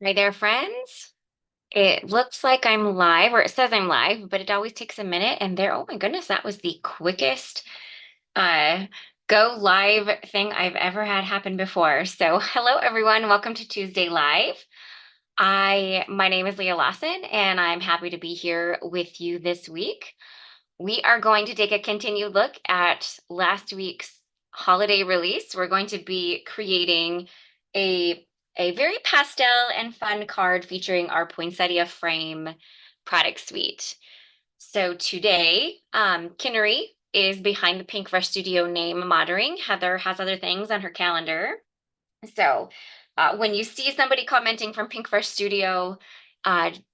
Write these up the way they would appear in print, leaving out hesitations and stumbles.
Hi there, friends. It looks like I'm live, or it says I'm live, but it always takes a minute. And there, oh my goodness, that was the quickest uh, go live thing I've ever had happen before. So, hello everyone, welcome to Tuesday Live. My name is Leah Lawson, and I'm happy to be here with you this week. We are going to take a continued look at last week's holiday release. We're going to be creating a a very pastel and fun card featuring our Poinsettia Frame product suite. So today, Kinnery is behind the Pinkfresh Studio name monitoring. Heather has other things on her calendar. So when you see somebody commenting from Pinkfresh Studio,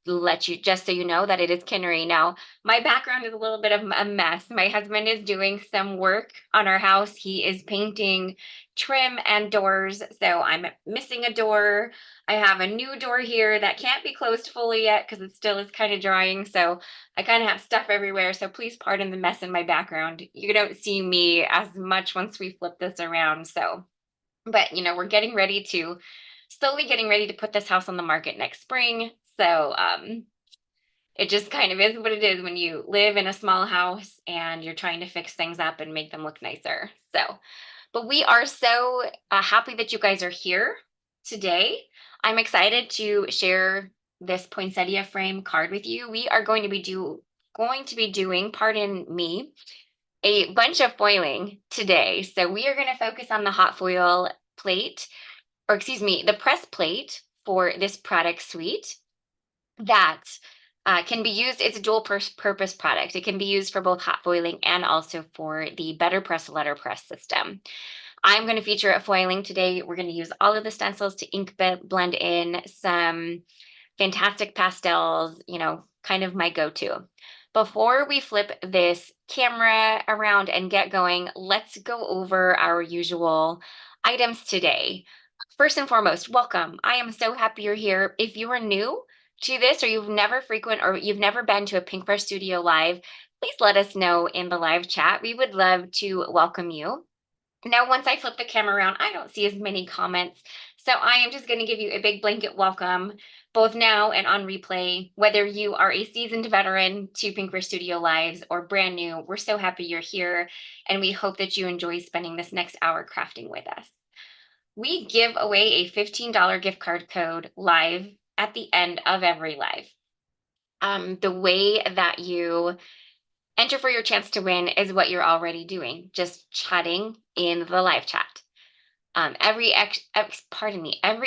let you just so you know that it is Kinnery. Now, my background is a little bit of a mess. My husband is doing some work on our house. He is painting trim and doors. So I'm missing a door. I have a new door here that can't be closed fully yet because it still is kind of drying. So I kind of have stuff everywhere. So please pardon the mess in my background. You don't see me as much once we flip this around. So but we're slowly getting ready to put this house on the market next spring. So it just kind of is what it is when you live in a small house and you're trying to fix things up and make them look nicer. So, but we are so happy that you guys are here today. I'm excited to share this poinsettia frame card with you. We are going to be doing, pardon me, a bunch of foiling today. So we are going to focus on the hot foil plate, or excuse me, the press plate for this product suite that can be used. It's a dual purpose product. It can be used for both hot foiling and also for the Better Press letterpress system. I'm going to feature a foiling today. We're going to use all of the stencils to ink blend in some fantastic pastels, kind of my go-to. Before we flip this camera around and get going, let's go over our usual items today. First and foremost, welcome. I am so happy you're here. If you are new to this or you've never been to a Pinkfresh Studio Live, please let us know in the live chat. We would love to welcome you. Now, once I flip the camera around, I don't see as many comments. So I am just going to give you a big blanket welcome, both now and on replay. Whether you are a seasoned veteran to Pinkfresh Studio Lives or brand new, we're so happy you're here. And we hope that you enjoy spending this next hour crafting with us. We give away a $15 gift card code live at the end of every live. The way that you enter for your chance to win is what you're already doing, just chatting in the live chat. Every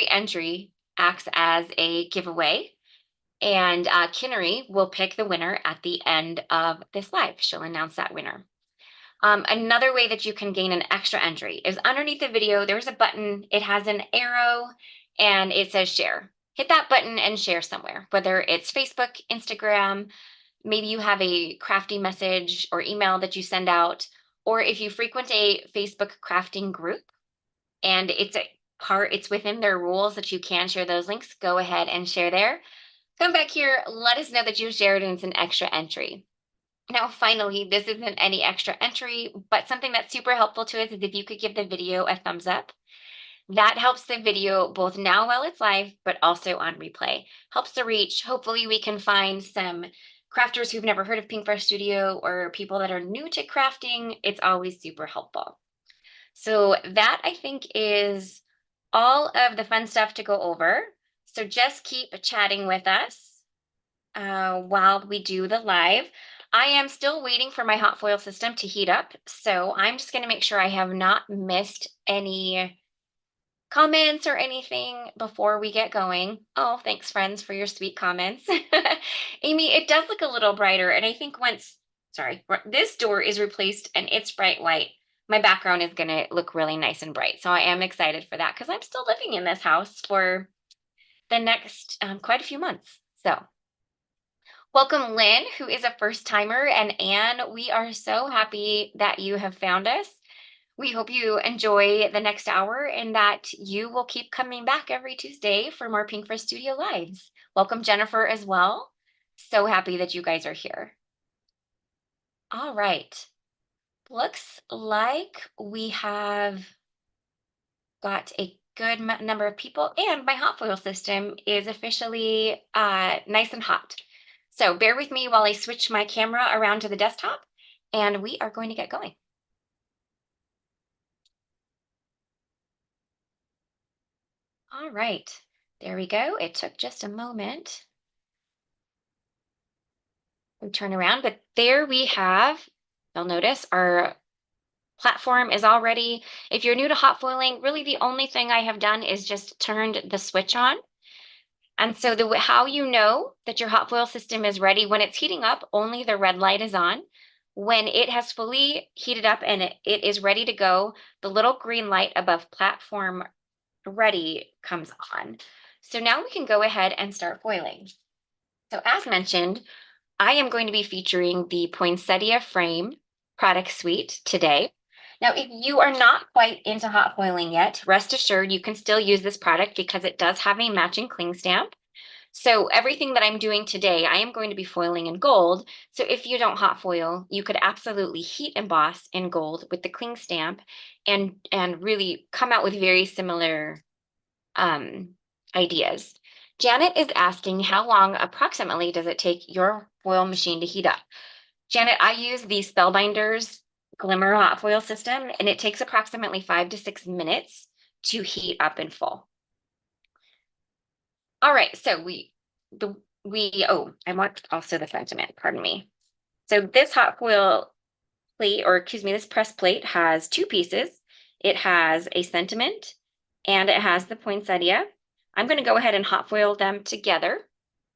entry acts as a giveaway, and Kinnery will pick the winner at the end of this live. She'll announce that winner. Another way that you can gain an extra entry is underneath the video, there's a button. It has an arrow and it says share. Hit that button and share somewhere, whether it's Facebook, Instagram, maybe you have a crafting message or email that you send out, or if you frequent a Facebook crafting group and it's within their rules that you can share those links, go ahead and share there. Come back here, let us know that you shared and it's an extra entry. Now, finally, this isn't any extra entry, but something that's super helpful to us is if you could give the video a thumbs up. That helps the video both now while it's live, but also on replay. Helps the reach. Hopefully we can find some crafters who've never heard of Pinkfresh Studio or people that are new to crafting. It's always super helpful. So that I think is all of the fun stuff to go over. So just keep chatting with us while we do the live. I am still waiting for my hot foil system to heat up, so I'm just going to make sure I have not missed any comments or anything before we get going. Oh, thanks, friends, for your sweet comments. Amy, it does look a little brighter, and I think this door is replaced and it's bright white, my background is going to look really nice and bright. So I am excited for that because I'm still living in this house for the next quite a few months. So welcome, Lynn, who is a first timer, and Anne. We are so happy that you have found us. We hope you enjoy the next hour and that you will keep coming back every Tuesday for more Pinkfresh Studio Lives. Welcome, Jennifer, as well. So happy that you guys are here. All right. Looks like we have got a good number of people, and my hot foil system is officially nice and hot. So bear with me while I switch my camera around to the desktop, and we are going to get going. All right, there we go. It took just a moment to turn around, but there we have, you'll notice our platform is already, if you're new to hot foiling, really the only thing I have done is just turned the switch on. And so how you know that your hot foil system is ready, when it's heating up, only the red light is on. When it has fully heated up and it is ready to go, the little green light above platform ready comes on. So now we can go ahead and start foiling. So as mentioned, I am going to be featuring the Poinsettia Frame product suite today. Now, if you are not quite into hot foiling yet, rest assured you can still use this product because it does have a matching cling stamp. So everything that I'm doing today, I am going to be foiling in gold. So if you don't hot foil, you could absolutely heat emboss in gold with the cling stamp and really come out with very similar um, ideas. Janet is asking, how long approximately does it take your foil machine to heat up? Janet, I use the Spellbinders Glimmer hot foil system, and it takes approximately 5 to 6 minutes to heat up in full. All right, so I want also the sentiment, pardon me. So this hot foil plate, or excuse me, this press plate has two pieces. It has a sentiment and it has the poinsettia. I'm going to go ahead and hot foil them together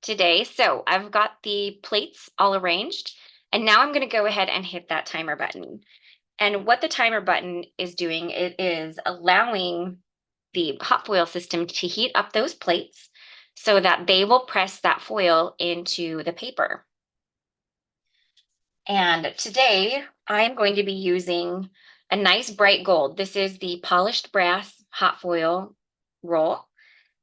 today. So I've got the plates all arranged, and now I'm going to go ahead and hit that timer button. And what the timer button is doing, it is allowing the hot foil system to heat up those plates so that they will press that foil into the paper. And today I'm going to be using a nice bright gold. This is the polished brass hot foil roll.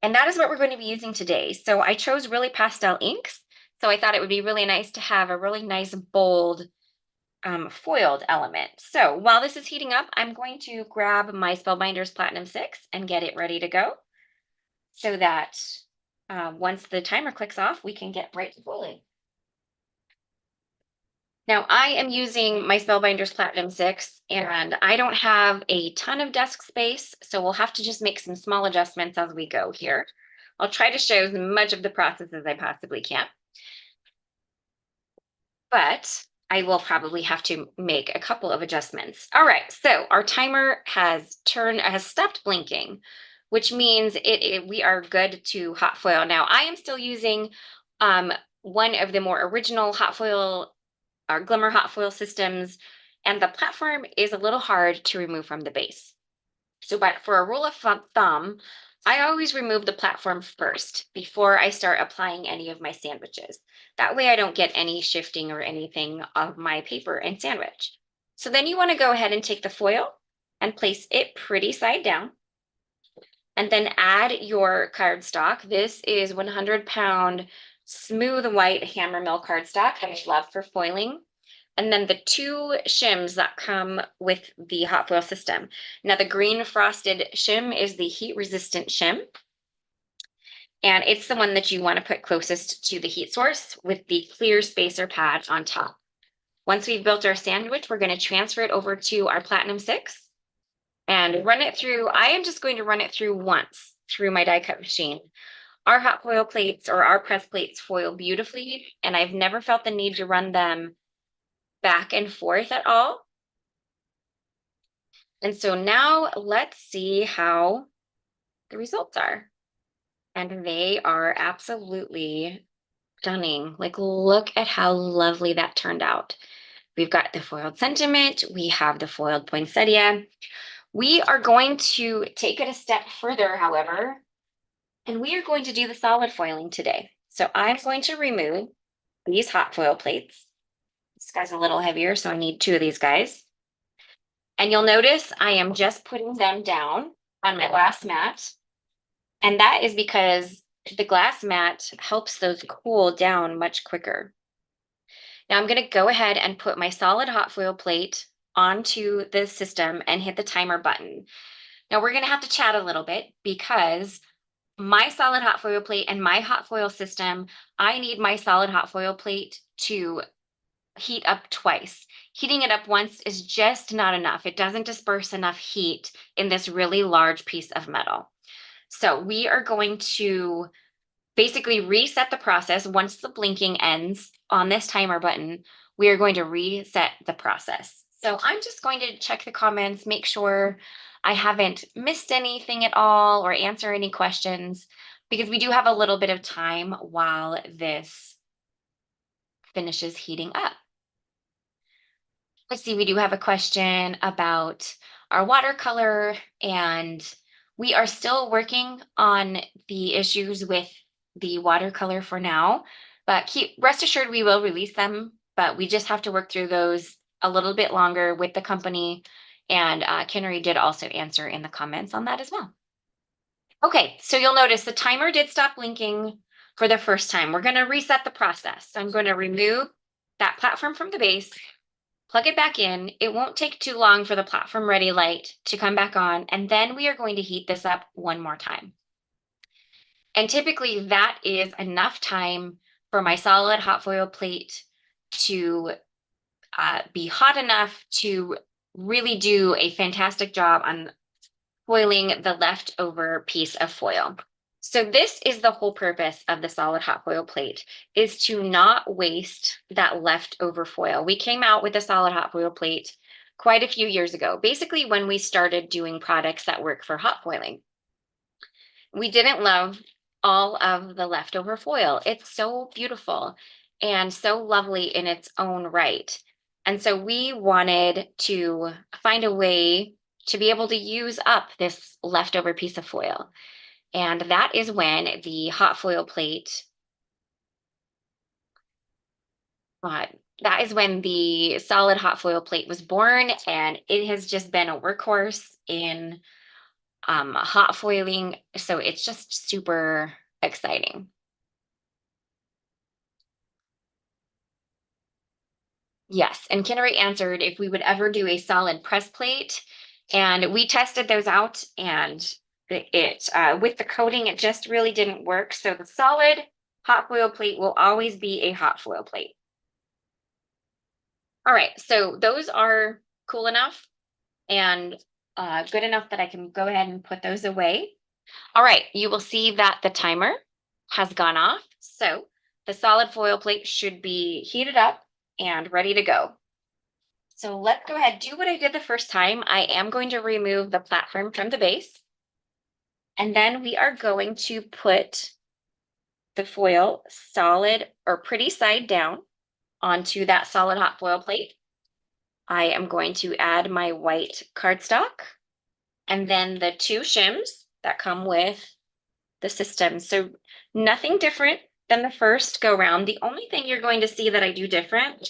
And that is what we're going to be using today. So I chose really pastel inks. So I thought it would be really nice to have a really nice bold foiled element. So while this is heating up, I'm going to grab my Spellbinders Platinum 6 and get it ready to go so that once the timer clicks off, we can get right to foiling. Now I am using my Spellbinders Platinum 6 and I don't have a ton of desk space, so we'll have to just make some small adjustments as we go here. I'll try to show as much of the process as I possibly can, but I will probably have to make a couple of adjustments. All right, so our timer has stopped blinking, which means we are good to hot foil. Now I am still using one of the more original hot foil, our Glimmer hot foil systems, and the platform is a little hard to remove from the base. So, but for a rule of thumb, I always remove the platform first before I start applying any of my sandwiches. That way I don't get any shifting or anything of my paper and sandwich. So then you want to go ahead and take the foil and place it pretty side down. And then add your cardstock. This is 100-pound smooth white hammer mill cardstock that I love for foiling. And then the two shims that come with the hot foil system. Now the green frosted shim is the heat resistant shim. And it's the one that you want to put closest to the heat source with the clear spacer pad on top. Once we've built our sandwich, we're going to transfer it over to our Platinum 6 and run it through. I am just going to run it through once through my die cut machine. Our hot foil plates, or our press plates, foil beautifully, and I've never felt the need to run them back and forth at all. And so now let's see how the results are. And they are absolutely stunning. Like, look at how lovely that turned out. We've got the foiled sentiment, we have the foiled poinsettia. We are going to take it a step further, however, and we are going to do the solid foiling today. So I'm going to remove these hot foil plates. This guy's a little heavier, so I need two of these guys. And you'll notice I am just putting them down on my glass mat. And that is because the glass mat helps those cool down much quicker. Now I'm going to go ahead and put my solid hot foil plate onto the system and hit the timer button. Now we're gonna have to chat a little bit because my solid hot foil plate and my hot foil system, I need my solid hot foil plate to heat up twice. Heating it up once is just not enough. It doesn't disperse enough heat in this really large piece of metal. So we are going to basically reset the process once the blinking ends on this timer button. We are going to reset the process. So I'm just going to check the comments, make sure I haven't missed anything at all or answer any questions because we do have a little bit of time while this finishes heating up. Let's see, we do have a question about our watercolor, and we are still working on the issues with the watercolor for now, but rest assured we will release them, but we just have to work through those a little bit longer with the company. And Kinnery did also answer in the comments on that as well. Okay, so you'll notice the timer did stop blinking for the first time. We're going to reset the process. So I'm going to remove that platform from the base, plug it back in. It won't take too long for the platform ready light to come back on. And then we are going to heat this up one more time. And typically that is enough time for my solid hot foil plate to be hot enough to really do a fantastic job on foiling the leftover piece of foil. So this is the whole purpose of the solid hot foil plate, is to not waste that leftover foil. We came out with a solid hot foil plate quite a few years ago, basically when we started doing products that work for hot foiling. We didn't love all of the leftover foil. It's so beautiful and so lovely in its own right. And so we wanted to find a way to be able to use up this leftover piece of foil. And that is when the hot foil plate, that is when the solid hot foil plate was born, and it has just been a workhorse in hot foiling. So it's just super exciting. Yes, and Kinnery answered if we would ever do a solid press plate, and we tested those out, and it with the coating, it just really didn't work. So the solid hot foil plate will always be a hot foil plate. All right, so those are cool enough and good enough that I can go ahead and put those away. All right, you will see that the timer has gone off. So the solid foil plate should be heated up and ready to go. So let's go ahead, do what I did the first time. I am going to remove the platform from the base. And then we are going to put the foil solid or pretty side down onto that solid hot foil plate. I am going to add my white cardstock and then the two shims that come with the system. So nothing different than the first go round. The only thing you're going to see that I do different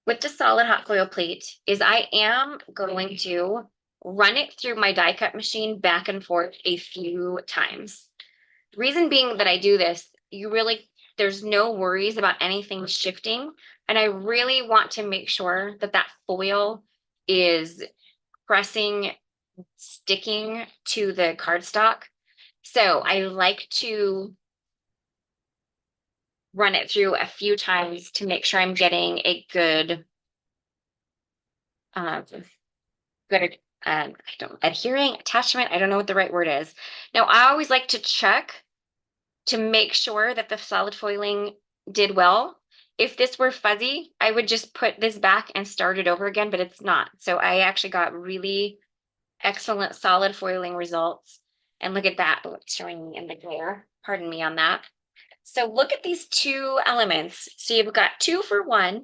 with the solid hot foil plate is I am going to run it through my die cut machine back and forth a few times. Reason being that I do this, there's no worries about anything shifting. And I really want to make sure that that foil is pressing, sticking to the cardstock. So I like to run it through a few times to make sure I'm getting a good, adhering attachment. I don't know what the right word is. Now, I always like to check to make sure that the solid foiling did well. If this were fuzzy, I would just put this back and start it over again, but it's not. So I actually got really excellent solid foiling results. And look at that, it's showing me in the glare. Pardon me on that. So look at these two elements. So you've got 2 for 1.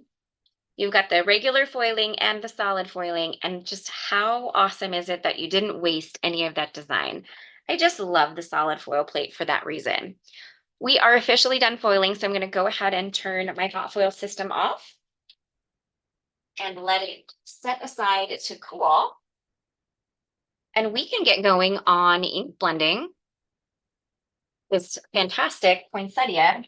You've got the regular foiling and the solid foiling, and just how awesome is it that you didn't waste any of that design? I just love the solid foil plate for that reason. We are officially done foiling, so I'm going to go ahead and turn my hot foil system off and let it set aside to cool. And we can get going on ink blending this fantastic poinsettia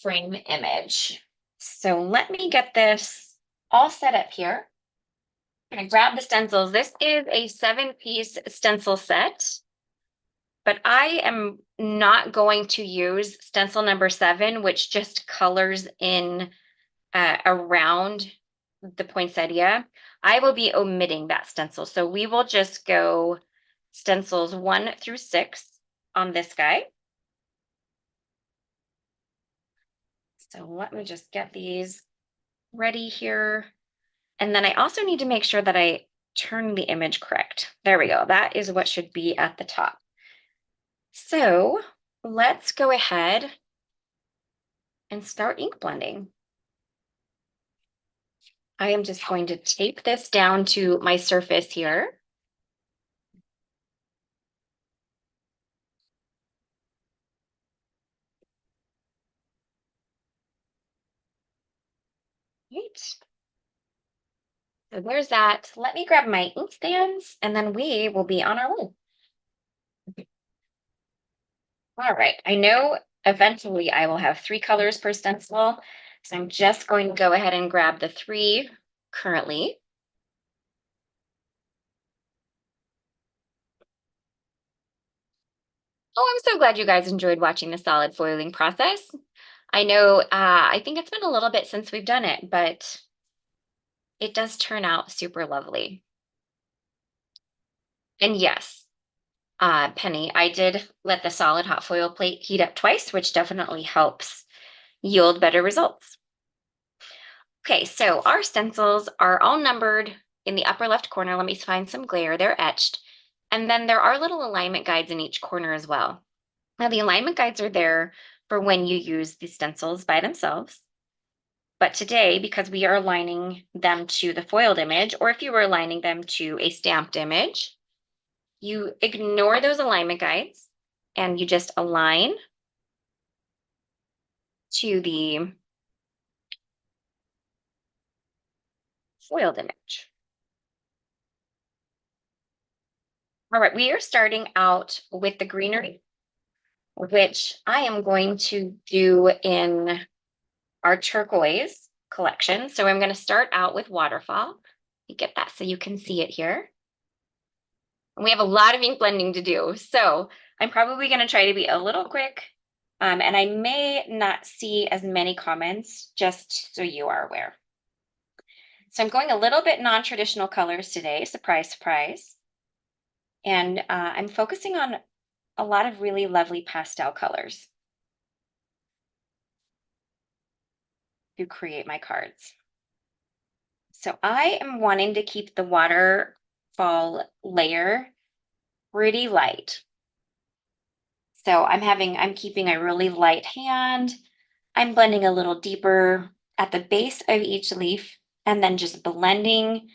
frame image. So let me get this all set up here. I grabbed the stencils. This is a 7-piece stencil set, but I am not going to use stencil number 7, which just colors in around the poinsettia. I will be omitting that stencil. So we will just go stencils 1 through 6 on this guy. So let me just get these ready here. And then I also need to make sure that I turn the image correct. There we go. That is what should be at the top. So let's go ahead and start ink blending. I am just going to tape this down to my surface here. Right. So there's that. Let me grab my ink stands and then we will be on our way. All right. I know eventually I will have 3 colors per stencil. So I'm just going to go ahead and grab the 3 currently. Oh, I'm so glad you guys enjoyed watching the solid foiling process. I know, I think it's been a little bit since we've done it, but it does turn out super lovely. And yes, Penny, I did let the solid hot foil plate heat up twice, which definitely helps yield better results. Okay, so our stencils are all numbered in the upper left corner. Let me find some glare. They're etched. And then there are little alignment guides in each corner as well. Now, the alignment guides are there for when you use the stencils by themselves. But today, because we are aligning them to the foiled image, or if you were aligning them to a stamped image, you ignore those alignment guides and you just align to the foiled image. All right, we are starting out with the greenery, which I am going to do in our turquoise collection. So I'm going to start out with waterfall. You get that so you can see it here. And we have a lot of ink blending to do. So I'm probably going to try to be a little quick. And I may not see as many comments, just so you are aware. So I'm going a little bit non-traditional colors today. Surprise, surprise. And I'm focusing on a lot of really lovely pastel colors to create my cards. So I am wanting to keep the waterfall layer pretty light. So I'm keeping a really light hand. I'm blending a little deeper at the base of each leaf and then just blending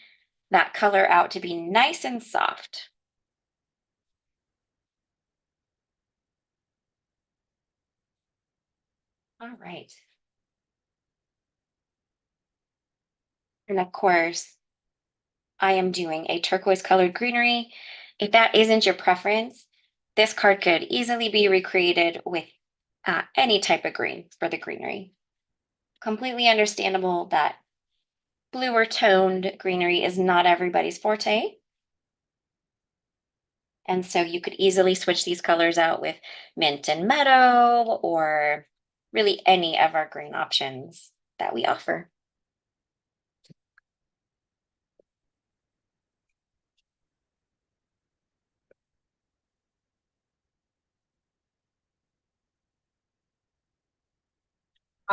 that color out to be nice and soft. All right. And of course, I am doing a turquoise colored greenery. If that isn't your preference, this card could easily be recreated with any type of green for the greenery. Completely understandable that bluer toned greenery is not everybody's forte. And so you could easily switch these colors out with mint and meadow or really any of our green options that we offer.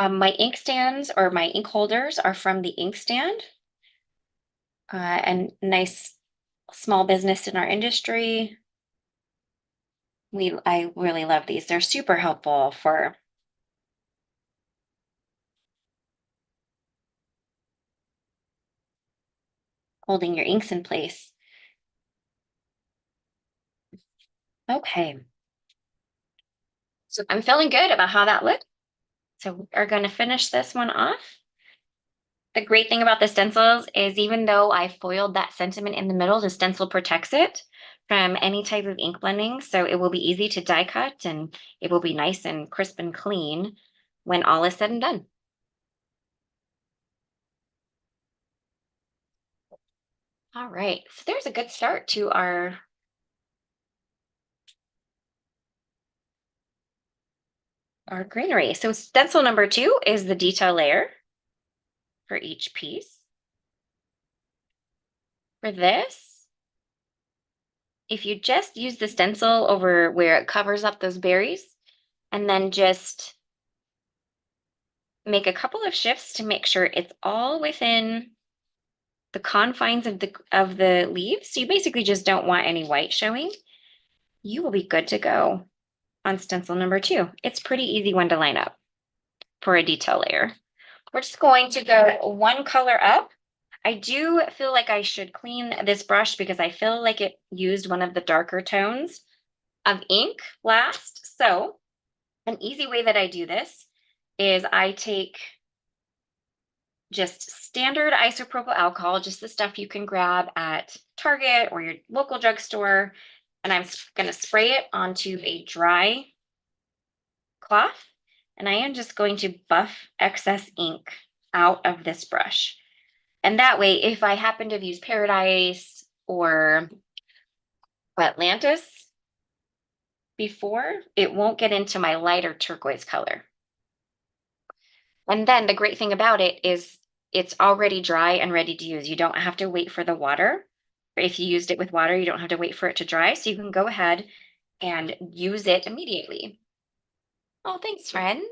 My ink stands or my ink holders are from the ink stand. And nice small business in our industry. I really love these. They're super helpful for holding your inks in place. Okay. So I'm feeling good about how that looked. So we are going to finish this one off. The great thing about the stencils is even though I foiled that sentiment in the middle, the stencil protects it from any type of ink blending. So it will be easy to die cut and it will be nice and crisp and clean when all is said and done. All right, so there's a good start to our greenery. So stencil number 2 is the detail layer for each piece. For this, if you just use the stencil over where it covers up those berries, and then just make a couple of shifts to make sure it's all within the confines of the leaves. So you basically just don't want any white showing. You will be good to go on stencil number 2. It's pretty easy one to line up for a detail layer. We're just going to go one color up. I do feel like I should clean this brush because I feel like it used one of the darker tones of ink last. So an easy way that I do this is I take just standard isopropyl alcohol, just the stuff you can grab at Target or your local drugstore, and I'm going to spray it onto a dry cloth, and I am just going to buff excess ink out of this brush. And that way, if I happen to have used Paradise or Atlantis before, it won't get into my lighter turquoise color. And then the great thing about it is it's already dry and ready to use. You don't have to wait for the water. If you used it with water, you don't have to wait for it to dry. So you can go ahead and use it immediately. Oh, thanks, friends.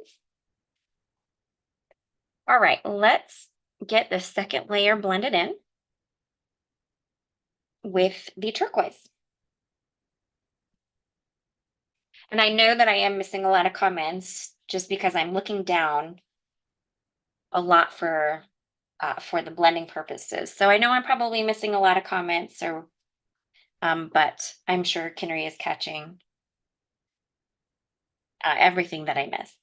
All right, let's get the second layer blended in with the turquoise. And I know that I am missing a lot of comments just because I'm looking down a lot for the blending purposes. So I know I'm probably missing a lot of comments, or but I'm sure Kinnery is catching everything that I miss.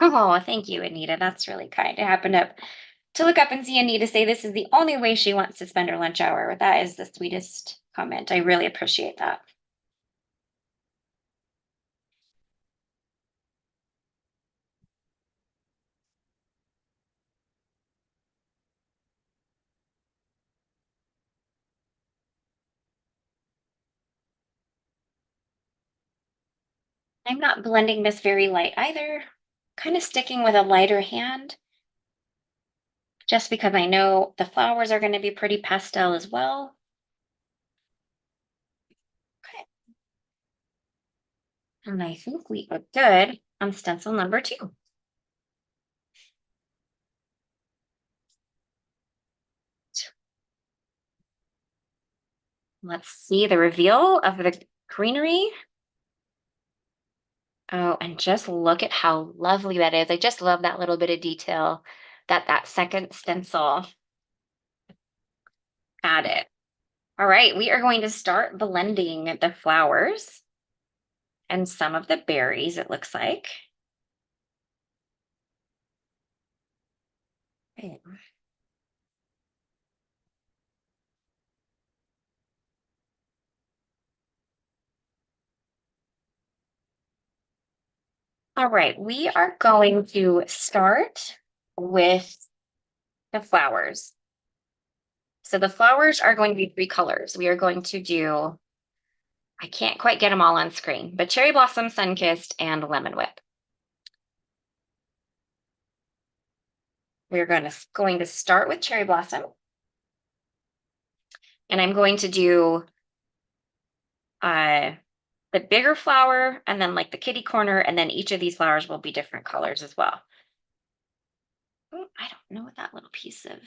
Oh, thank you, Anita. That's really kind. I happened up to look up and see Anita say this is the only way she wants to spend her lunch hour. That is the sweetest comment. I really appreciate that. I'm not blending this very light either. Kind of sticking with a lighter hand just because I know the flowers are going to be pretty pastel as well. Okay. And I think we are good on stencil number 2. Let's see the reveal of the greenery. Oh, and just look at how lovely that is. I just love that little bit of detail that that second stencil added. All right, we are going to start blending the flowers and some of the berries, it looks like. Okay. All right, we are going to start with the flowers. So the flowers are going to be 3 colors. We are going to do, I can't quite get them all on screen, but cherry blossom, sun-kissed, and lemon whip. We're going to start with cherry blossom. And I'm going to do uh, the bigger flower and then like the kitty corner, and then each of these flowers will be different colors as well. Oh, I don't know what that little piece of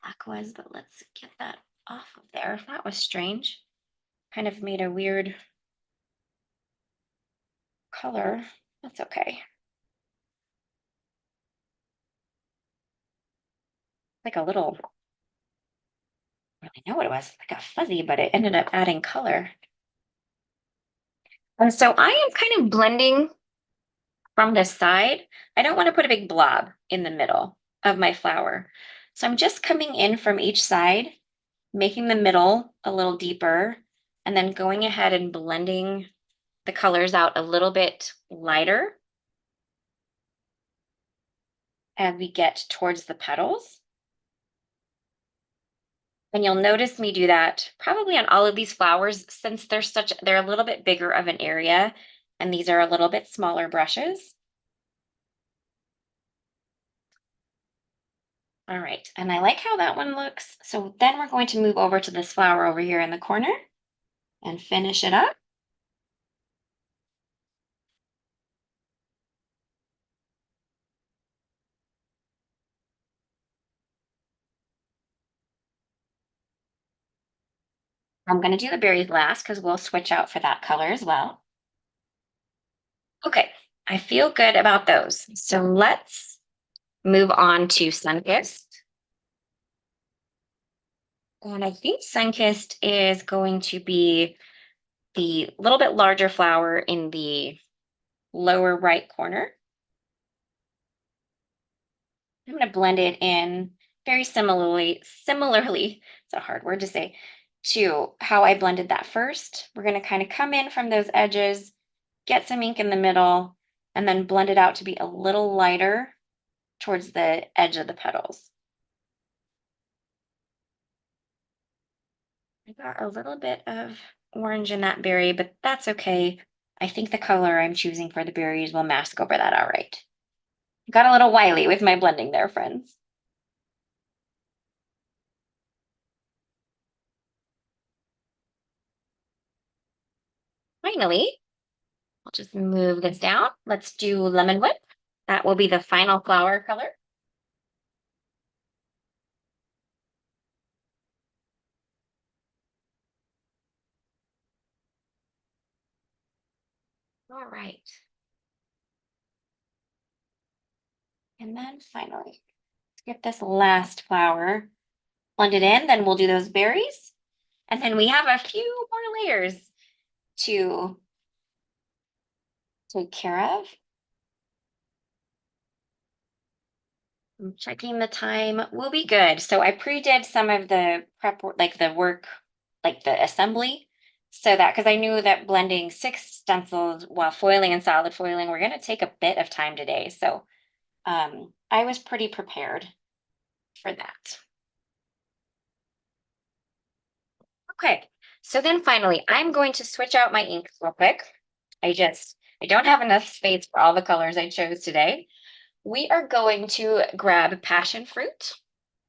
black was, but let's get that off of there. That was strange. Kind of made a weird color. That's okay. Like a little, I don't really know what it was, like a fuzzy, but it ended up adding color. And so I am kind of blending from the side. I don't want to put a big blob in the middle of my flower. So I'm just coming in from each side, making the middle a little deeper, and then going ahead and blending the colors out a little bit lighter. as we get towards the petals. And you'll notice me do that probably on all of these flowers since they're a little bit bigger of an area and these are a little bit smaller brushes. All right, and I like how that one looks. So then we're going to move over to this flower over here in the corner and finish it up. I'm going to do the berries last because we'll switch out for that color as well. Okay, I feel good about those. So let's move on to Sunkissed. And I think Sunkissed is going to be the little bit larger flower in the lower right corner. I'm going to blend it in very similarly, it's a hard word to say, to how I blended that first. We're going to kind of come in from those edges, get some ink in the middle, and then blend it out to be a little lighter towards the edge of the petals. I got a little bit of orange in that berry, but that's okay. I think the color I'm choosing for the berries will mask over that all right. Got a little wily with my blending there, friends. Finally, I'll just move this down. Let's do Lemon Whip. That will be the final flower color. All right. And then finally, let's get this last flower blended in. Then we'll do those berries. And then we have a few more layers to take care of. I'm checking the time. We'll be good. So I pre-did some of the prep, like the work, like the assembly, so that because I knew that blending 6 stencils while foiling and solid foiling were going to take a bit of time today. So I was pretty prepared for that. Okay, so then finally, I'm going to switch out my inks real quick. I don't have enough space for all the colors I chose today. We are going to grab passion fruit,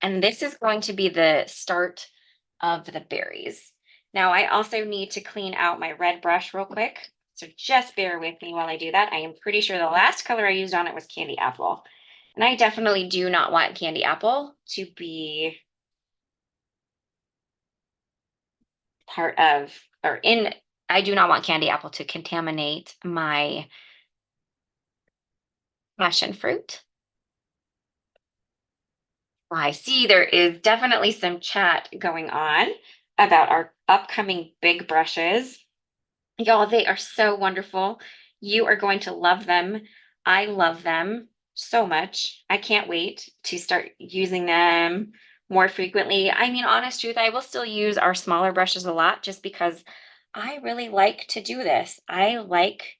and this is going to be the start of the berries. Now, I also need to clean out my red brush real quick, so just bear with me while I do that. I am pretty sure the last color I used on it was candy apple, and I definitely do not want candy apple to be part of or in. I do not want candy apple to contaminate my passion fruit. I see there is definitely some chat going on about our upcoming big brushes. Y'all, they are so wonderful. You are going to love them. I love them so much. I can't wait to start using them more frequently. I mean, honest truth, I will still use our smaller brushes a lot just because I really like to do this. I like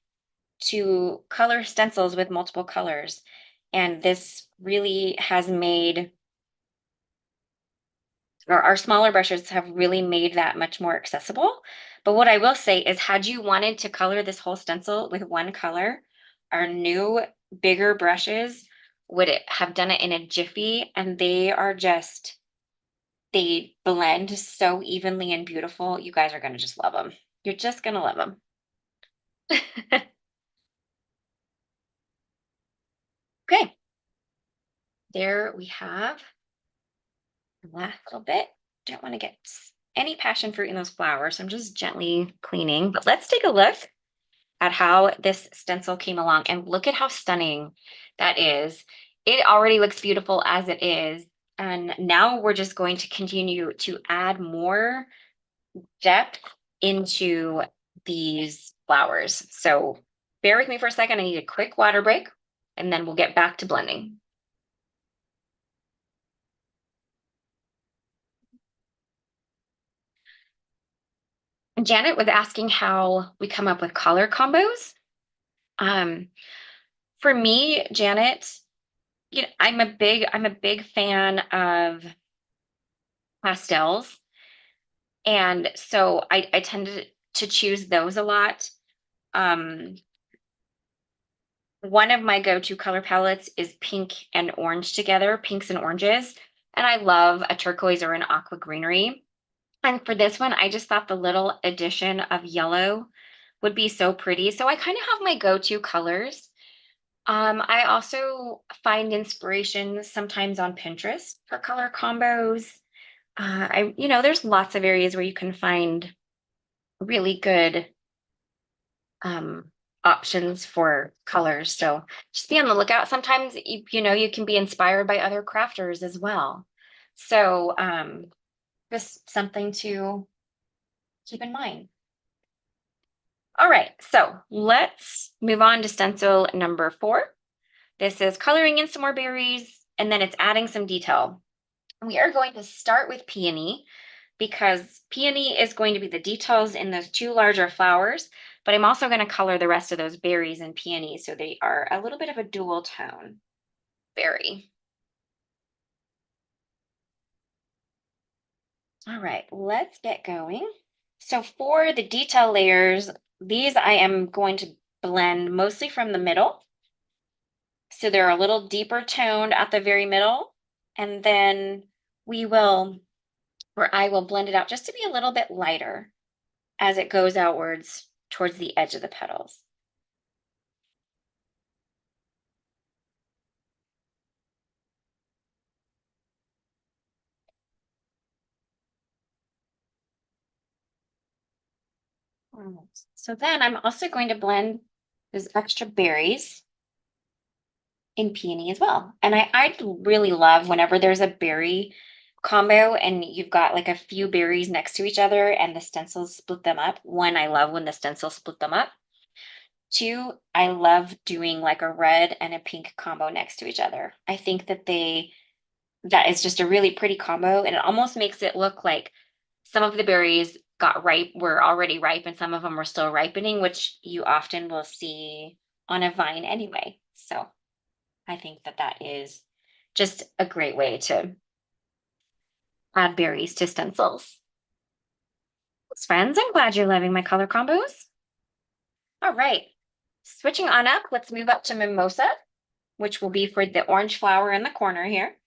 to color stencils with multiple colors. And this really has made or our smaller brushes have really made that much more accessible. But what I will say is, had you wanted to color this whole stencil with one color, our new bigger brushes would have done it in a jiffy, and they blend so evenly and beautiful. You guys are going to just love them. You're just going to love them. Okay, there we have the last little bit. Don't want to get any passion fruit in those flowers. So I'm just gently cleaning, but let's take a look at how this stencil came along and look at how stunning that is. It already looks beautiful as it is. And now we're just going to continue to add more depth into these flowers. So bear with me for a second. I need a quick water break and then we'll get back to blending. Janet was asking how we come up with color combos. Um, for me, Janet, I'm a big fan of pastels. And so I tended to choose those a lot. Um, One of my go-to color palettes is pink and orange together, pinks and oranges. And I love a turquoise or an aqua greenery. And for this one, I just thought the little addition of yellow would be so pretty. So I kind of have my go-to colors. I also find inspiration sometimes on Pinterest for color combos. There's lots of areas where you can find really good um, options for colors. So just be on the lookout. Sometimes you can be inspired by other crafters as well. So just something to keep in mind. All right, so let's move on to stencil number 4. This is coloring in some more berries, and then it's adding some detail. We are going to start with peony because peony is going to be the details in those two larger flowers, but I'm also going to color the rest of those berries in peony so they are a little bit of a dual tone berry. All right, let's get going. So for the detail layers, these I am going to blend mostly from the middle. So they're a little deeper toned at the very middle. And then we will, or I will blend it out just to be a little bit lighter as it goes outwards towards the edge of the petals. Almost. So then I'm also going to blend those extra berries in peony as well. And I really love whenever there's a berry combo and you've got like a few berries next to each other and the stencils split them up. One, I love when the stencils split them up. Two, I love doing like a red and a pink combo next to each other. I think that is just a really pretty combo and it almost makes it look like some of the berries were already ripe and some of them were still ripening, which you often will see on a vine anyway. So I think that is just a great way to add berries to stencils. Thanks, friends. I'm glad you're loving my color combos. All right. Switching on up, let's move up to mimosa, which will be for the orange flower in the corner here.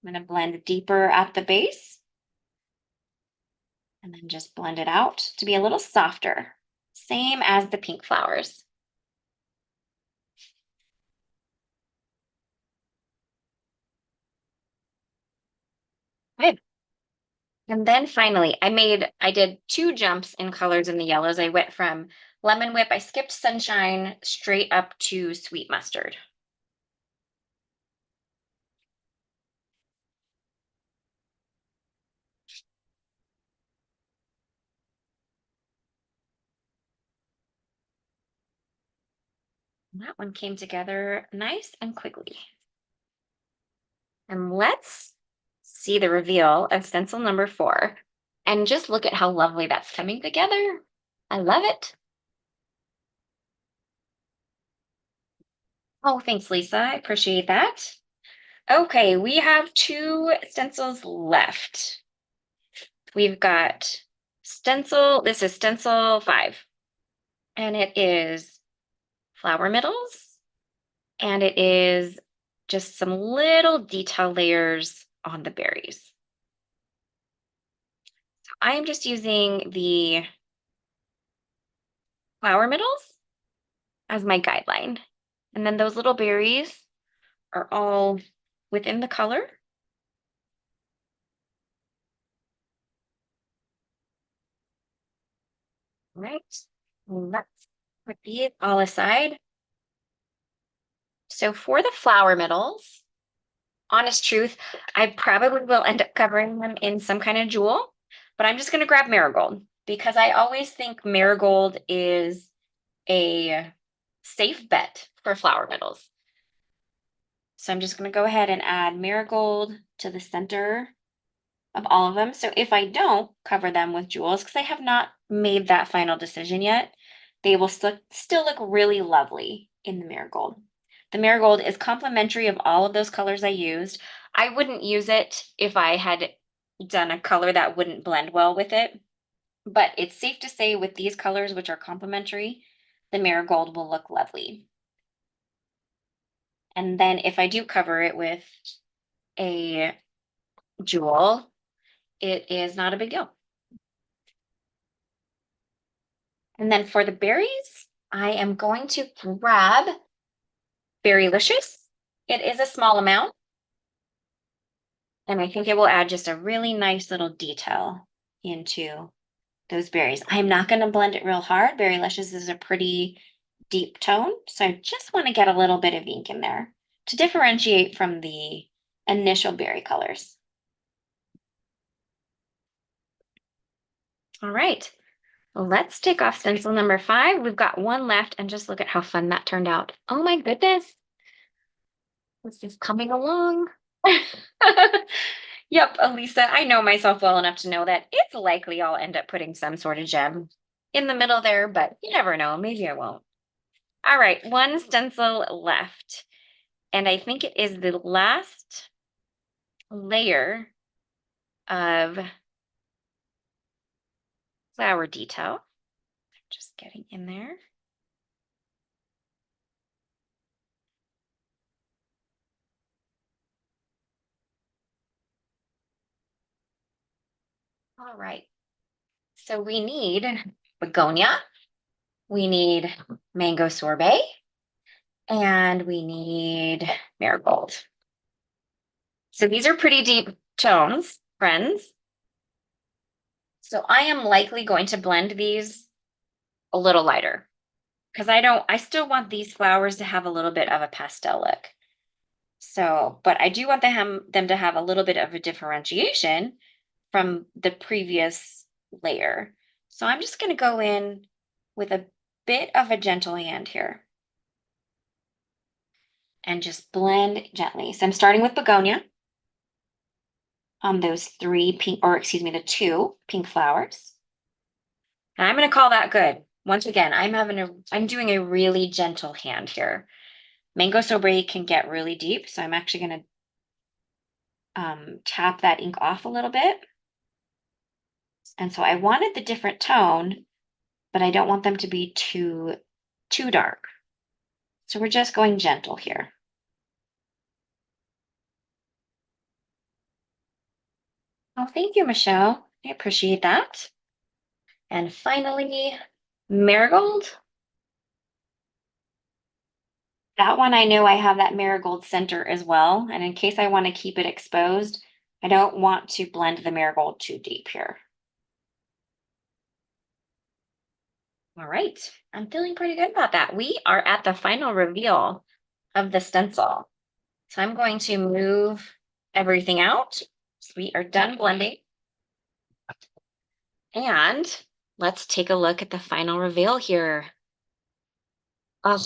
I'm going to blend deeper at the base and then just blend it out to be a little softer, same as the pink flowers. Good. And then finally, I did 2 jumps in colors in the yellows. I went from lemon whip, I skipped sunshine straight up to sweet mustard. And that one came together nice and quickly. And let's see the reveal of stencil number 4. And just look at how lovely that's coming together. I love it. Oh, thanks, Lisa. I appreciate that. Okay, we have 2 stencils left. We've got this is stencil 5, and it is flower middles, and it is just some little detail layers on the berries. So I am just using the flower middles as my guideline. And then those little berries are all within the color. Right. Let's put these all aside. So for the flower middles, honest truth, I probably will end up covering them in some kind of jewel, but I'm just going to grab marigold because I always think marigold is a safe bet for flower middles. So I'm just going to go ahead and add marigold to the center of all of them. So if I don't cover them with jewels, because I have not made that final decision yet, they will still look really lovely in the marigold. The marigold is complementary of all of those colors I used. I wouldn't use it if I had done a color that wouldn't blend well with it, but it's safe to say with these colors, which are complementary, the marigold will look lovely. And then if I do cover it with a jewel, it is not a big deal. And then for the berries, I am going to grab Berrylicious. It is a small amount, and I think it will add just a really nice little detail into those berries. I'm not going to blend it real hard. Berrylicious is a pretty deep tone, so I just want to get a little bit of ink in there to differentiate from the initial berry colors. All right, let's take off stencil number 5. We've got one left, and just look at how fun that turned out. Oh my goodness. This is coming along. Yep, Elisa, I know myself well enough to know that it's likely I'll end up putting some sort of gem in the middle there, but you never know. Maybe I won't. All right, one stencil left. And I think it is the last layer of flower detail. Just getting in there. All right. So we need begonia, we need mango sorbet, and we need marigold. So these are pretty deep tones, friends. So I am likely going to blend these a little lighter because I still want these flowers to have a little bit of a pastel look. So, but I do want them to have a little bit of a differentiation from the previous layer. So I'm just going to go in with a bit of a gentle hand here and just blend gently. So I'm starting with begonia on those the 2 pink flowers. And I'm going to call that good. Once again, I'm doing a really gentle hand here. Mango sorbet can get really deep, so I'm actually going to tap that ink off a little bit. And so I wanted the different tone, but I don't want them to be too dark. So we're just going gentle here. Oh, thank you, Michelle. I appreciate that. And finally, marigold. That one I know I have that marigold center as well. And in case I want to keep it exposed, I don't want to blend the marigold too deep here. All right, I'm feeling pretty good about that. We are at the final reveal of the stencil. So I'm going to move everything out. So we are done blending. And let's take a look at the final reveal here. Oh,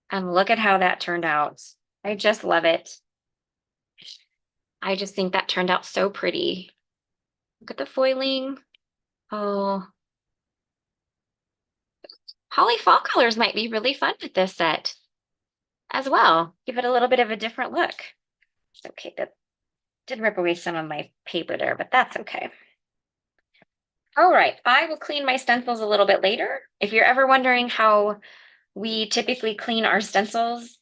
and look at how that turned out. I just love it. I just think that turned out so pretty. Look at the foiling. Oh, holly fall colors might be really fun with this set as well. Give it a little bit of a different look. Okay, that did rip away some of my paper there, but that's okay. All right, I will clean my stencils a little bit later. If you're ever wondering how we typically clean our stencils,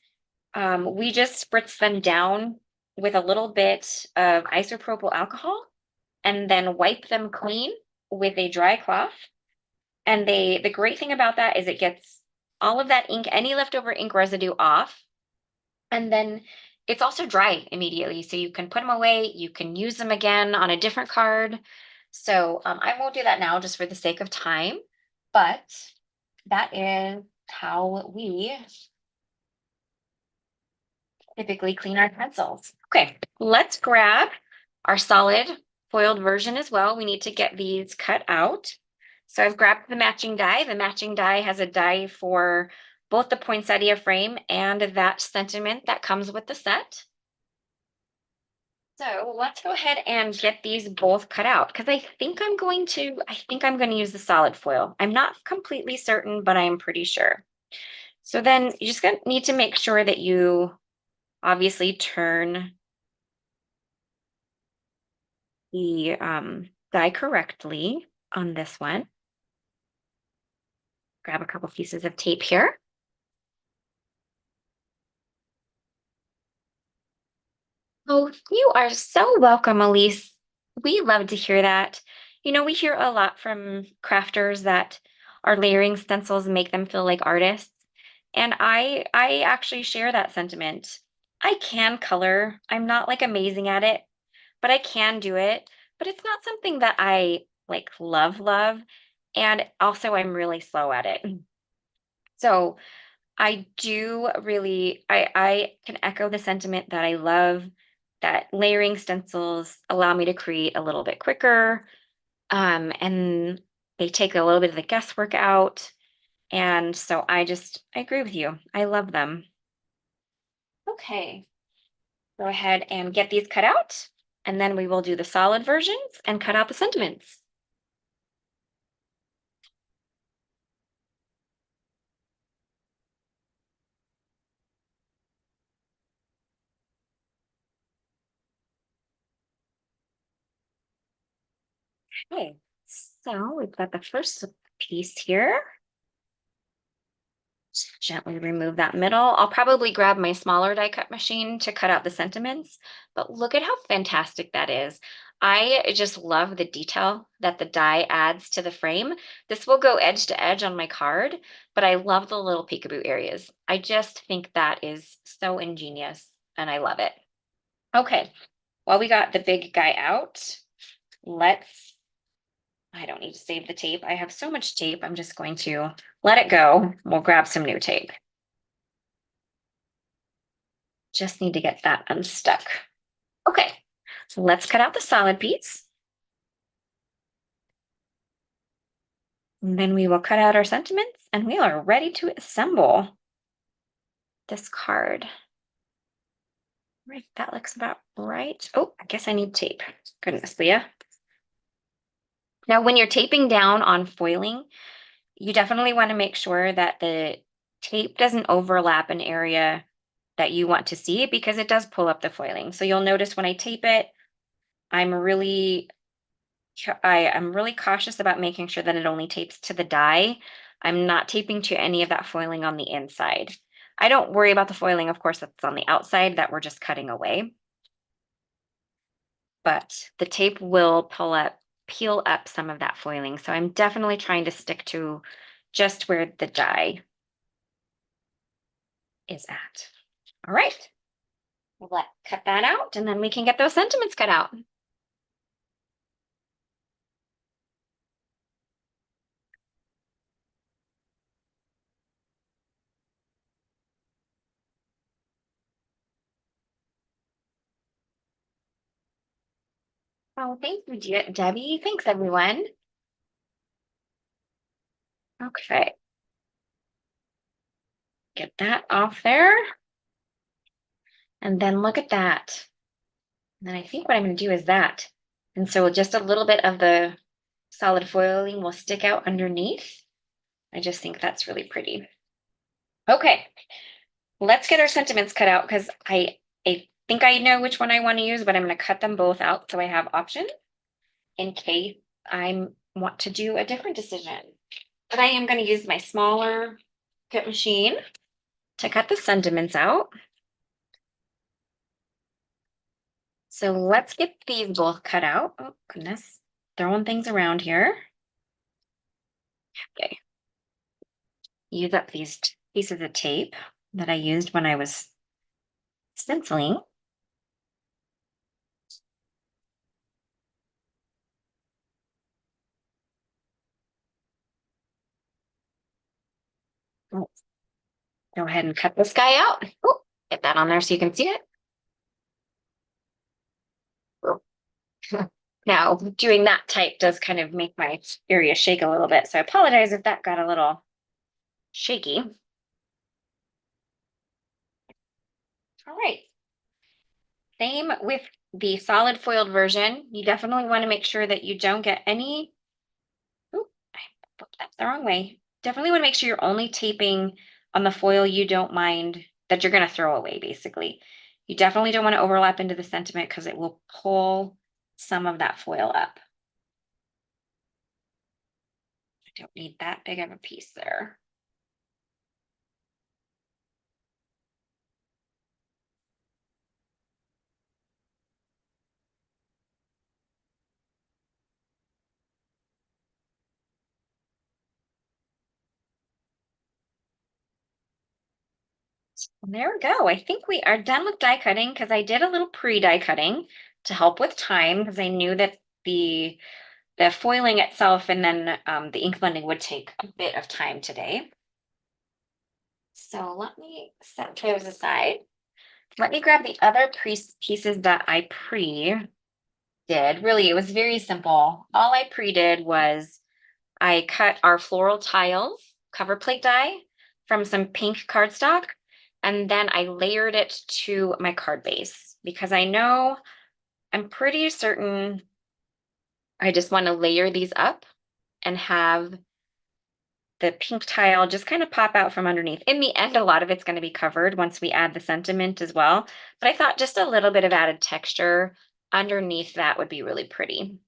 we just spritz them down with a little bit of isopropyl alcohol and then wipe them clean with a dry cloth. And the great thing about that is it gets all of that ink, any leftover ink residue off. And then it's also dry immediately. So you can put them away, you can use them again on a different card. So I won't do that now just for the sake of time, but that is how we typically clean our pencils. Okay, let's grab our solid foiled version as well. We need to get these cut out. So I've grabbed the matching die. The matching die has a die for both the poinsettia frame and that sentiment that comes with the set. So let's go ahead and get these both cut out because I think I'm going to use the solid foil. I'm not completely certain, but I'm pretty sure. So then you just need to make sure that you obviously turn the die correctly on this one. Grab a couple pieces of tape here. Oh, you are so welcome, Elise. We love to hear that. We hear a lot from crafters that our layering stencils make them feel like artists. And I actually share that sentiment. I can color. I'm not like amazing at it, but I can do it. But it's not something that I like love. And also I'm really slow at it. So I do really I can echo the sentiment that I love that layering stencils allow me to create a little bit quicker. And they take a little bit of the guesswork out. And so I agree with you. I love them. Okay. Go ahead and get these cut out. And then we will do the solid versions and cut out the sentiments. Okay. So we've got the first piece here. Just gently remove that middle. I'll probably grab my smaller die cut machine to cut out the sentiments, but look at how fantastic that is. I just love the detail that the die adds to the frame. This will go edge to edge on my card, but I love the little peekaboo areas. I just think that is so ingenious and I love it. Okay, while we got the big guy out, let's I don't need to save the tape. I have so much tape. I'm just going to let it go. We'll grab some new tape. Just need to get that unstuck. Okay, so let's cut out the solid piece. And then we will cut out our sentiments and we are ready to assemble this card. Right, that looks about right. Oh, I guess I need tape. Goodness, Leah. Now, when you're taping down on foiling, you definitely want to make sure that the tape doesn't overlap an area that you want to see because it does pull up the foiling. So you'll notice when I tape it, I'm really I am really cautious about making sure that it only tapes to the die. I'm not taping to any of that foiling on the inside. I don't worry about the foiling, of course, that's on the outside that we're just cutting away. But the tape will peel up some of that foiling. So I'm definitely trying to stick to just where the die is at. All right. Let's cut that out and then we can get those sentiments cut out. Oh, thank you, Debbie. Thanks, everyone. Okay. Get that off there. And then look at that. And then I think what I'm going to do is that. And so just a little bit of the solid foiling will stick out underneath. I just think that's really pretty. Okay, let's get our sentiments cut out because I think I know which one I want to use, but I'm going to cut them both out so I have options in case I want to do a different decision. But I am going to use my smaller cut machine to cut the sentiments out. So let's get these both cut out. Oh, goodness. Throwing things around here. Okay. Use up these pieces of tape that I used when I was stenciling. Oh, go ahead and cut this guy out. Oh, get that on there so you can see it. Oh. Now, doing that type does kind of make my area shake a little bit. So I apologize if that got a little shaky. All right. Same with the solid foiled version. You definitely want to make sure that you don't get any. Oh, I flipped that the wrong way. Definitely want to make sure you're only taping on the foil you don't mind that you're going to throw away, basically. You definitely don't want to overlap into the sentiment because it will pull some of that foil up. I don't need that big of a piece there. There we go. I think we are done with die cutting because I did a little pre-die cutting to help with time because I knew that the foiling itself and then the ink blending would take a bit of time today. So let me set those aside. Let me grab the other pieces that I did. Really, it was very simple. All I did was I cut our floral tiles, cover plate die from some pink cardstock, and then I layered it to my card base because I'm pretty certain I just want to layer these up and have the pink tile just kind of pop out from underneath. In the end, a lot of it's going to be covered once we add the sentiment as well. But I thought just a little bit of added texture underneath that would be really pretty.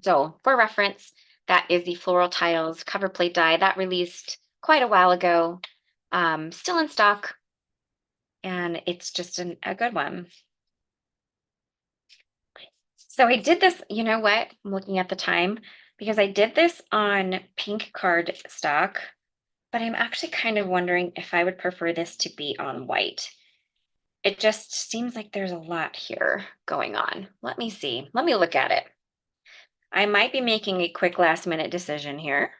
So for reference, that is the Floral Tiles cover plate die that released quite a while ago, still in stock, and it's just a good one. So I did this, you know what? I'm looking at the time because I did this on pink card stock, but I'm actually kind of wondering if I would prefer this to be on white. It just seems like there's a lot here going on. Let me see. Let me look at it. I might be making a quick last minute decision here.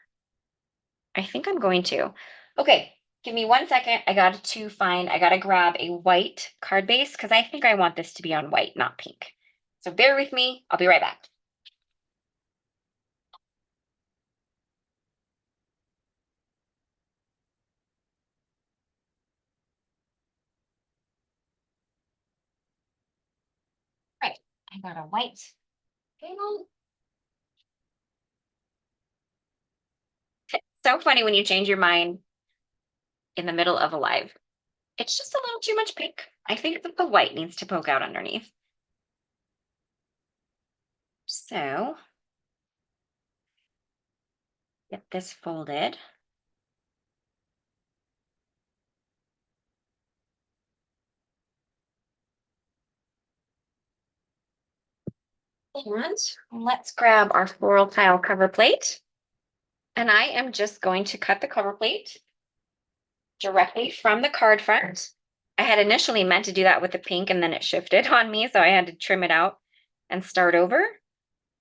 I think I'm going to. Okay, give me 1 second. I gotta grab a white card base because I think I want this to be on white, not pink. So bear with me. I'll be right back. Right, I got a white table. So funny when you change your mind in the middle of a live. It's just a little too much pink. I think that the white needs to poke out underneath. So get this folded. And let's grab our floral tile cover plate. And I am just going to cut the cover plate directly from the card front. I had initially meant to do that with the pink and then it shifted on me, so I had to trim it out and start over.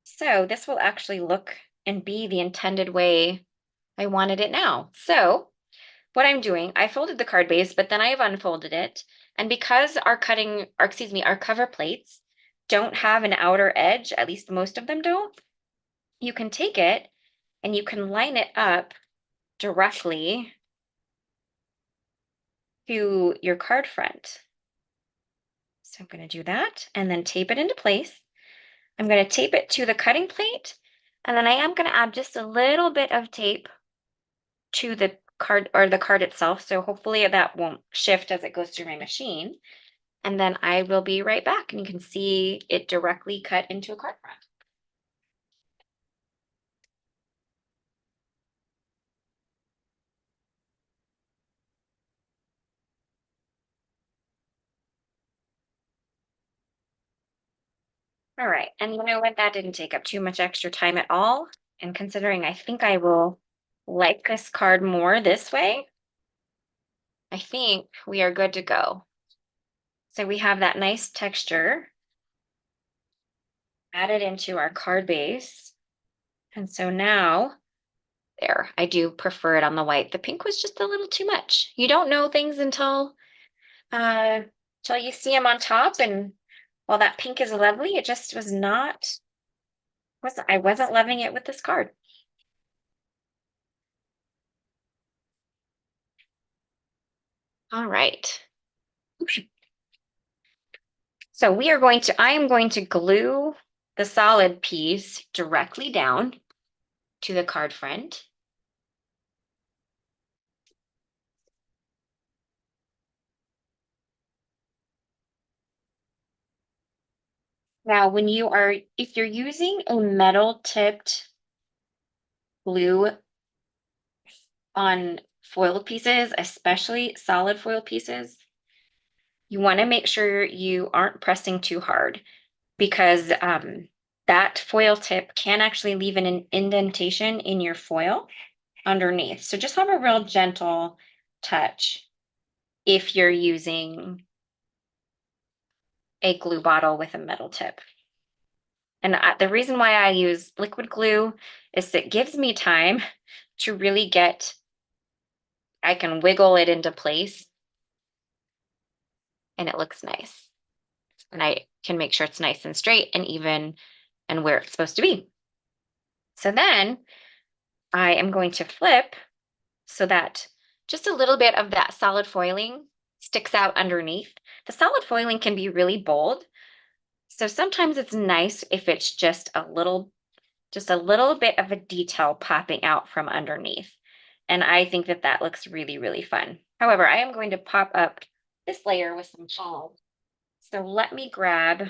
So this will actually look and be the intended way I wanted it now. So what I'm doing, I folded the card base, but then I have unfolded it. And because our our cover plates don't have an outer edge, at least most of them don't, you can take it and you can line it up directly to your card front. So I'm going to do that and then tape it into place. I'm going to tape it to the cutting plate, and then I am going to add just a little bit of tape to the card or the card itself. So hopefully that won't shift as it goes through my machine. And then I will be right back and you can see it directly cut into a card front. All right, and you know what? That didn't take up too much extra time at all. And considering I think I will like this card more this way, I think we are good to go. So we have that nice texture added into our card base. And so now, there, I do prefer it on the white. The pink was just a little too much. You don't know things uh, until you see them on top. And while that pink is lovely, it just was not, I wasn't loving it with this card. All right. So I am going to glue the solid piece directly down to the card front. Now, if you're using a metal tipped glue on foil pieces, especially solid foil pieces, you want to make sure you aren't pressing too hard because that foil tip can actually leave an indentation in your foil underneath. So just have a real gentle touch if you're using a glue bottle with a metal tip. And the reason why I use liquid glue is it gives me time to really I can wiggle it into place and it looks nice. And I can make sure it's nice and straight and even and where it's supposed to be. So then I am going to flip so that just a little bit of that solid foiling sticks out underneath. The solid foiling can be really bold. So sometimes it's nice if it's just a little bit of a detail popping out from underneath. And I think that that looks really, really fun. However, I am going to pop up this layer with some foam. So let me grab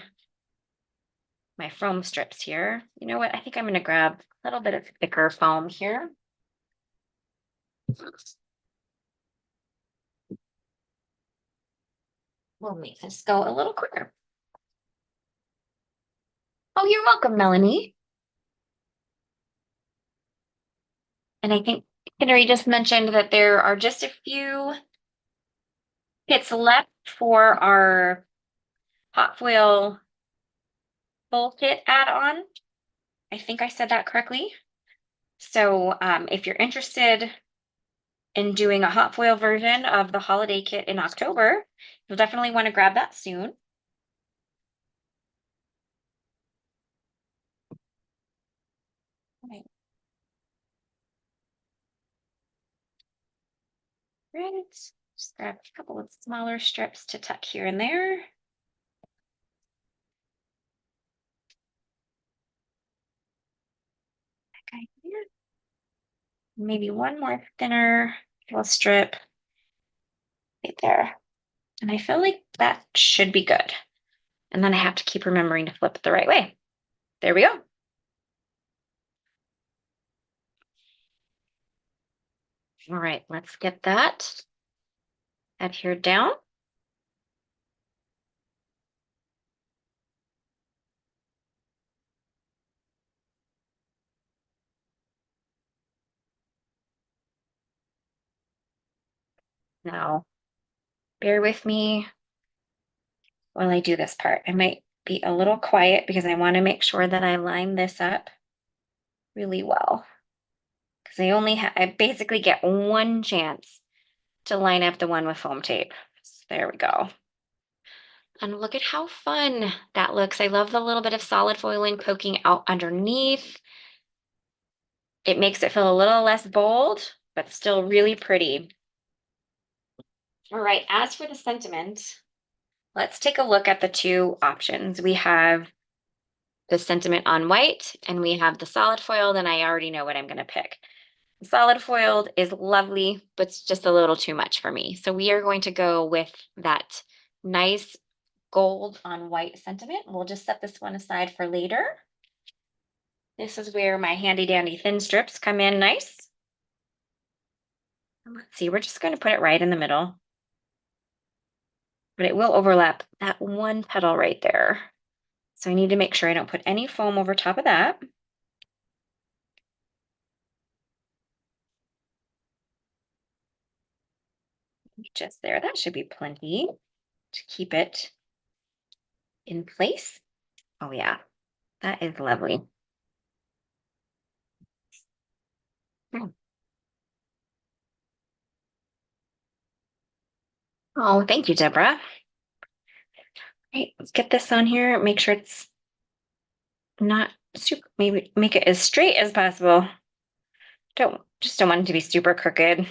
my foam strips here. You know what? I think I'm going to grab a little bit of thicker foam here. We'll make this go a little quicker. Oh, you're welcome, Melanie. And I think Henry just mentioned that there are just a few kits left for our hot foil full kit add-on. I think I said that correctly. So if you're interested in doing a hot foil version of the holiday kit in October, you'll definitely want to grab that soon. Right. Right. Just grab a couple of smaller strips to tuck here and there. Okay, here. Maybe one more thinner little strip right there. And I feel like that should be good. And then I have to keep remembering to flip it the right way. There we go. All right, let's get that adhered down. Now, bear with me while I do this part. I might be a little quiet because I want to make sure that I line this up really well. Because I basically get one chance to line up the one with foam tape. So there we go. And look at how fun that looks. I love the little bit of solid foiling poking out underneath. It makes it feel a little less bold, but still really pretty. All right, as for the sentiment, let's take a look at the two options. We have the sentiment on white and we have the solid foiled, and I already know what I'm going to pick. The solid foiled is lovely, but it's just a little too much for me. So we are going to go with that nice gold on white sentiment. We'll just set this one aside for later. This is where my handy dandy thin strips come in nice. Let's see, we're just going to put it right in the middle, but it will overlap that one petal right there. So I need to make sure I don't put any foam over top of that. Just there, that should be plenty to keep it in place. Oh yeah, that is lovely. Hmm. Oh, thank you, Deborah. Right, let's get this on here. Make sure it's not super, maybe make it as straight as possible. Just don't want it to be super crooked.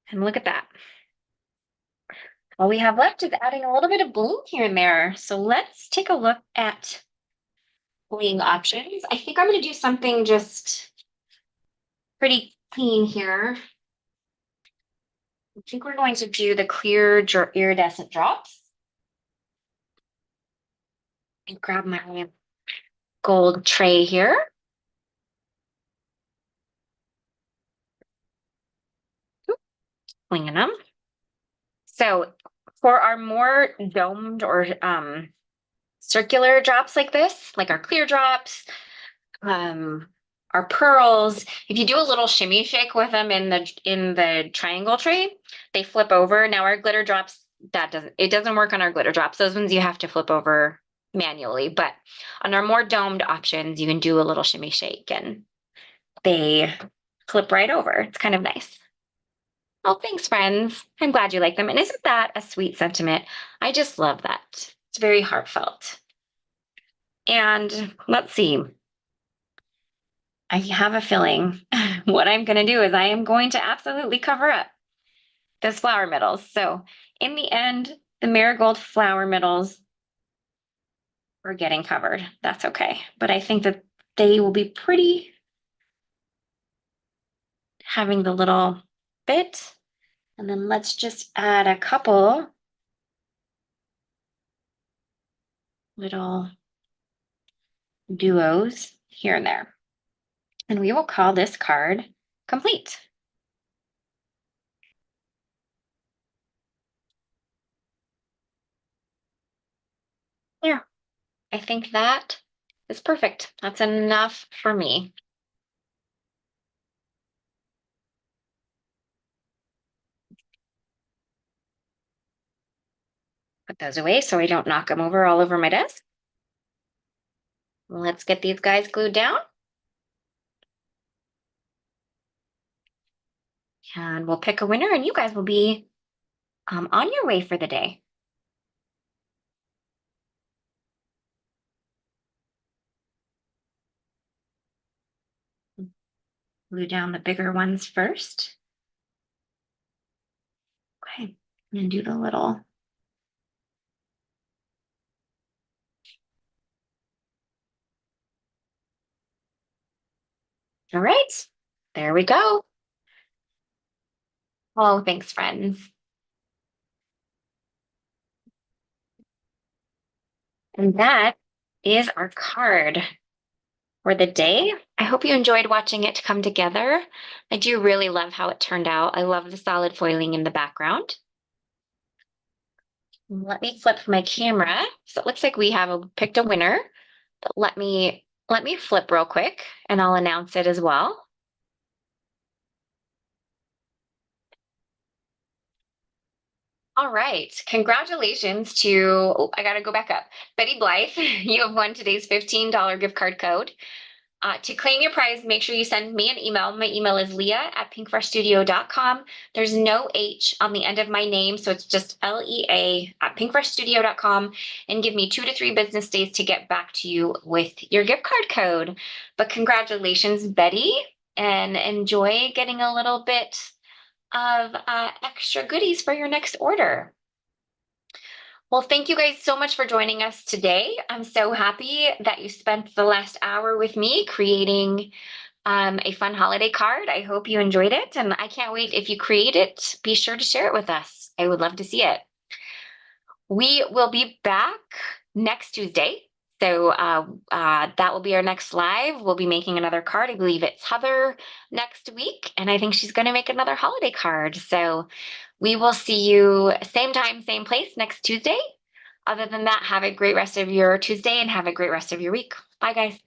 And look at that. All we have left is adding a little bit of bling here and there. So let's take a look at bling options. I think I'm going to do something just pretty clean here. I think we're going to do the clear iridescent drops. And grab my gold tray here. Flinging them. So for our more domed or circular drops like this, like our clear drops, um, our pearls, if you do a little shimmy shake with them in the triangle tray, they flip over. Now our glitter drops, it doesn't work on our glitter drops. Those ones you have to flip over manually, but on our more domed options, you can do a little shimmy shake and they flip right over. It's kind of nice. Oh, thanks, friends. I'm glad you like them. And isn't that a sweet sentiment? I just love that. It's very heartfelt. And let's see. I have a feeling what I'm going to do is I am going to absolutely cover up those flower middles. So in the end, the marigold flower middles are getting covered. That's okay. But I think that they will be pretty having the little bit. And then let's just add a couple little duos here and there. And we will call this card complete. Yeah, I think that is perfect. That's enough for me. Put those away so I don't knock them over all over my desk. Let's get these guys glued down. And we'll pick a winner and you guys will be on your way for the day. Glue down the bigger ones first. Okay, and do the little. All right, there we go. Oh, thanks, friends. And that is our card for the day. I hope you enjoyed watching it come together. I do really love how it turned out. I love the solid foiling in the background. Let me flip my camera. So it looks like we have picked a winner, but let me flip real quick and I'll announce it as well. All right. Congratulations to, oh, I got to go back up. Betty Blythe, you have won today's $15 gift card code. To claim your prize, make sure you send me an email. My email is leah@pinkfreshstudio.com. There's no H on the end of my name, so it's just LEA@pinkfreshstudio.com, and give me 2 to 3 business days to get back to you with your gift card code. But congratulations, Betty, and enjoy getting a little bit of extra goodies for your next order. Well, thank you guys so much for joining us today. I'm so happy that you spent the last hour with me creating a fun holiday card. I hope you enjoyed it, and I can't wait. If you create it, be sure to share it with us. I would love to see it. We will be back next Tuesday. So that will be our next live. We'll be making another card. I believe it's Heather next week, and I think she's going to make another holiday card. So we will see you same time, same place next Tuesday. Other than that, have a great rest of your Tuesday and have a great rest of your week. Bye, guys.